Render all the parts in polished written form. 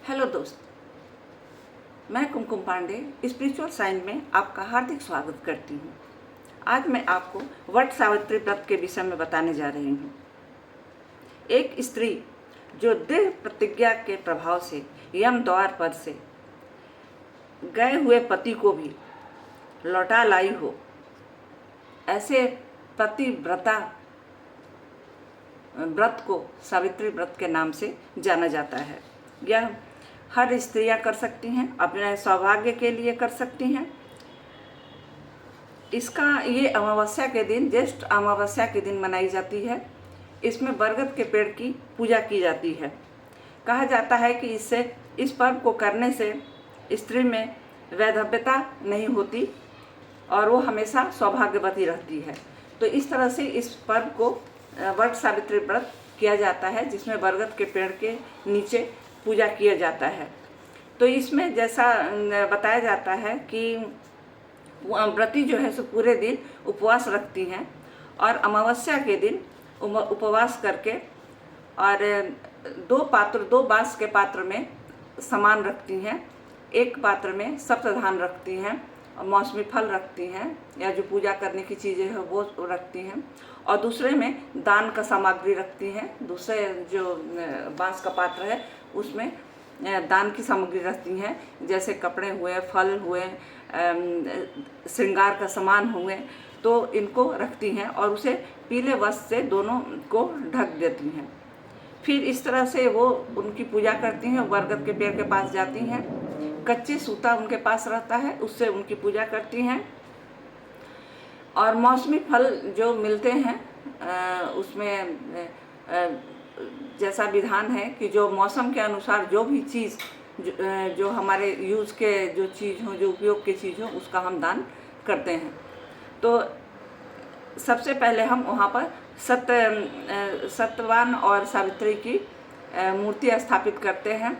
Hello दोस्त, मैं कुमकुम Pandey spiritual science में आपका हार्दिक स्वागत करती हूँ। आज मैं आपको वट सावित्री व्रत के विषय में बताने जा रही हूँ। एक स्त्री जो दृढ़ प्रतिज्ञा के प्रभाव से यम द्वार पर से गए हुए पति को भी लौटा लाई हो, ऐसे पतिव्रता व्रत को सावित्री व्रत के नाम से जाना जाता है। यह हर स्त्रियां कर सकती हैं, अपने सौभाग्य के लिए कर सकती हैं। इसका ये अमावस्या के दिन, ज्येष्ठ अमावस्या के दिन मनाई जाती है। इसमें बरगद के पेड़ की पूजा की जाती है। कहा जाता है कि इस पर्व को करने से स्त्री में वैधव्यता नहीं होती और वो हमेशा सौभाग्यवती रहती है। तो इस तरह से इस पर्व को वट सावित्री व्रत किया जाता है, जिसमें बरगद के पेड़ के नीचे पूजा किया जाता है। तो इसमें जैसा बताया जाता है कि व्रती जो है सो पूरे दिन उपवास रखती हैं और अमावस्या के दिन उपवास करके और दो बांस के पात्र में सामान रखती हैं। एक पात्र में सप्तधान रखती हैं, मौसमी फल रखती हैं या जो पूजा करने की चीज़ें हैं वो रखती हैं, और दूसरे में दान का सामग्री रखती हैं। दूसरे जो बांस का पात्र है उसमें दान की सामग्री रखती हैं, जैसे कपड़े हुए, फल हुए, श्रृंगार का सामान हुए, तो इनको रखती हैं और उसे पीले वस्त्र से दोनों को ढक देती हैं। फिर इस तरह से वो उनकी पूजा करती हैं। बरगद के पेड़ के पास जाती हैं, कच्चे सूता उनके पास रहता है, उससे उनकी पूजा करती हैं। और मौसमी फल जो मिलते हैं उसमें जैसा विधान है कि जो मौसम के अनुसार जो भी चीज़ जो हमारे यूज़ के जो चीज़ हो, जो उपयोग की चीज़ हो, उसका हम दान करते हैं। तो सबसे पहले हम वहाँ पर सत्यवान और सावित्री की मूर्ति स्थापित करते हैं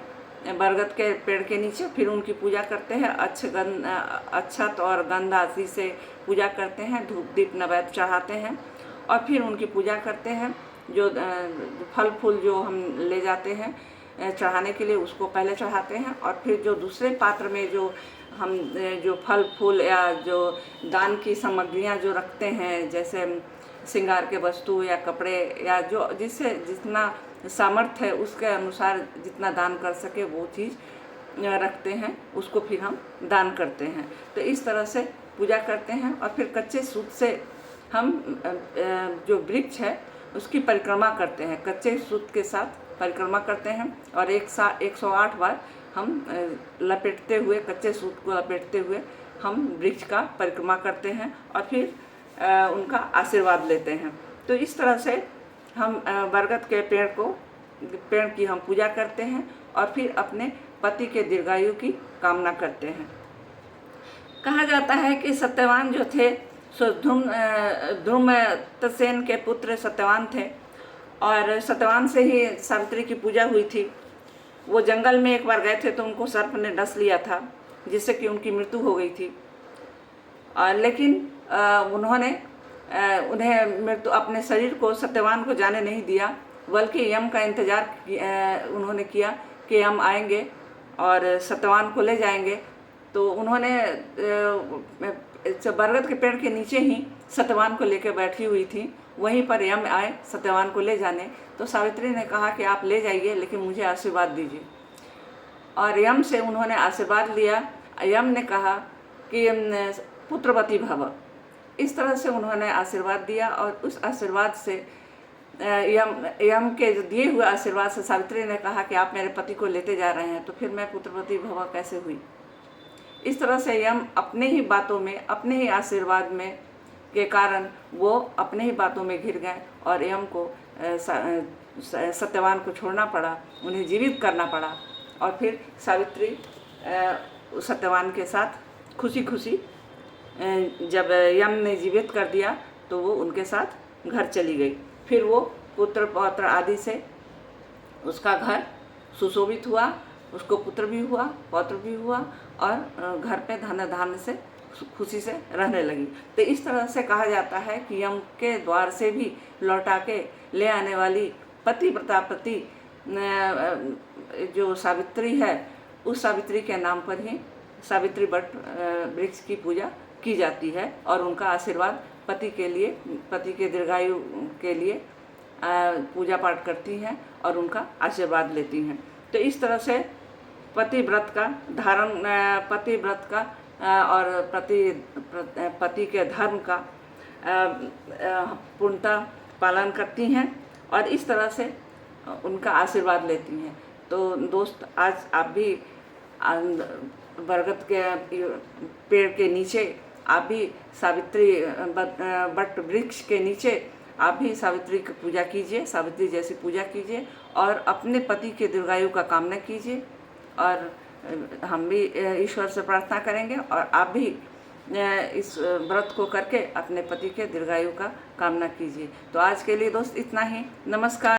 बरगद के पेड़ के नीचे। फिर उनकी पूजा करते हैं, अक्षत और गंध आदि से पूजा करते हैं, धूप दीप नैवेद्य चढ़ाते हैं और फिर उनकी पूजा करते हैं। जो फल फूल जो हम ले जाते हैं चढ़ाने के लिए, उसको पहले चढ़ाते हैं और फिर जो दूसरे पात्र में जो हम जो फल फूल या जो दान की सामग्रियाँ जो रखते हैं, जैसे श्रृंगार के वस्तु या कपड़े या जो जिससे जितना सामर्थ्य है उसके अनुसार जितना दान कर सके वो चीज़ रखते हैं, उसको फिर हम दान करते हैं। तो इस तरह से पूजा करते हैं और फिर कच्चे सूत से हम जो वृक्ष है उसकी परिक्रमा करते हैं। कच्चे सूत के साथ परिक्रमा करते हैं और 108 बार हम लपेटते हुए, कच्चे सूत को लपेटते हुए हम वृक्ष का परिक्रमा करते हैं और फिर उनका आशीर्वाद लेते हैं। तो इस तरह से हम बरगद के पेड़ की हम पूजा करते हैं और फिर अपने पति के दीर्घायु की कामना करते हैं। कहा जाता है कि सत्यवान जो थे सो धूम्रसेन के पुत्र सत्यवान थे और सत्यवान से ही सावित्री की पूजा हुई थी। वो जंगल में एक बार गए थे तो उनको सर्प ने डस लिया था, जिससे कि उनकी मृत्यु हो गई थी। लेकिन उन्हें मृत्यु अपने शरीर को सत्यवान को जाने नहीं दिया, बल्कि यम का इंतज़ार उन्होंने किया कि यम आएंगे और सत्यवान को ले जाएंगे। तो उन्होंने बरगद के पेड़ के नीचे ही सत्यवान को लेकर बैठी हुई थी, वहीं पर यम आए सत्यवान को ले जाने। तो सावित्री ने कहा कि आप ले जाइए, लेकिन मुझे आशीर्वाद दीजिए। और यम से उन्होंने आशीर्वाद लिया। यम ने कहा कि पुत्रवती भव, इस तरह से उन्होंने आशीर्वाद दिया और उस आशीर्वाद से यम के दिए हुए आशीर्वाद से सावित्री ने कहा कि आप मेरे पति को लेते जा रहे हैं, तो फिर मैं पुत्रवती भव कैसे हुई। इस तरह से यम अपने ही बातों में, अपने ही आशीर्वाद में के कारण वो अपने ही बातों में घिर गए और यम को सत्यवान को छोड़ना पड़ा, उन्हें जीवित करना पड़ा। और फिर सावित्री सत्यवान के साथ खुशी खुशी जब यम ने जीवित कर दिया तो वो उनके साथ घर चली गई। फिर वो पुत्र पौत्र आदि से उसका घर सुशोभित हुआ, उसको पुत्र भी हुआ, पौत्र भी हुआ और घर पे धन धान्य से खुशी से रहने लगी। तो इस तरह से कहा जाता है कि यम के द्वार से भी लौटा के ले आने वाली पतिव्रता प्रति जो सावित्री है उस सावित्री के नाम पर ही सावित्री वट वृक्ष की पूजा की जाती है और उनका आशीर्वाद पति के दीर्घायु के लिए पूजा पाठ करती हैं और उनका आशीर्वाद लेती हैं। तो इस तरह से पति व्रत का और पति के धर्म का पूर्णतः पालन करती हैं और इस तरह से उनका आशीर्वाद लेती हैं। तो दोस्त, आज आप भी बरगद के पेड़ के नीचे, आप भी सावित्री वट वृक्ष के नीचे आप भी सावित्री की पूजा कीजिए, सावित्री जैसी पूजा कीजिए और अपने पति के दीर्घायु का कामना कीजिए। और हम भी ईश्वर से प्रार्थना करेंगे और आप भी इस व्रत को करके अपने पति के दीर्घायु का कामना कीजिए। तो आज के लिए दोस्त इतना ही। नमस्कार।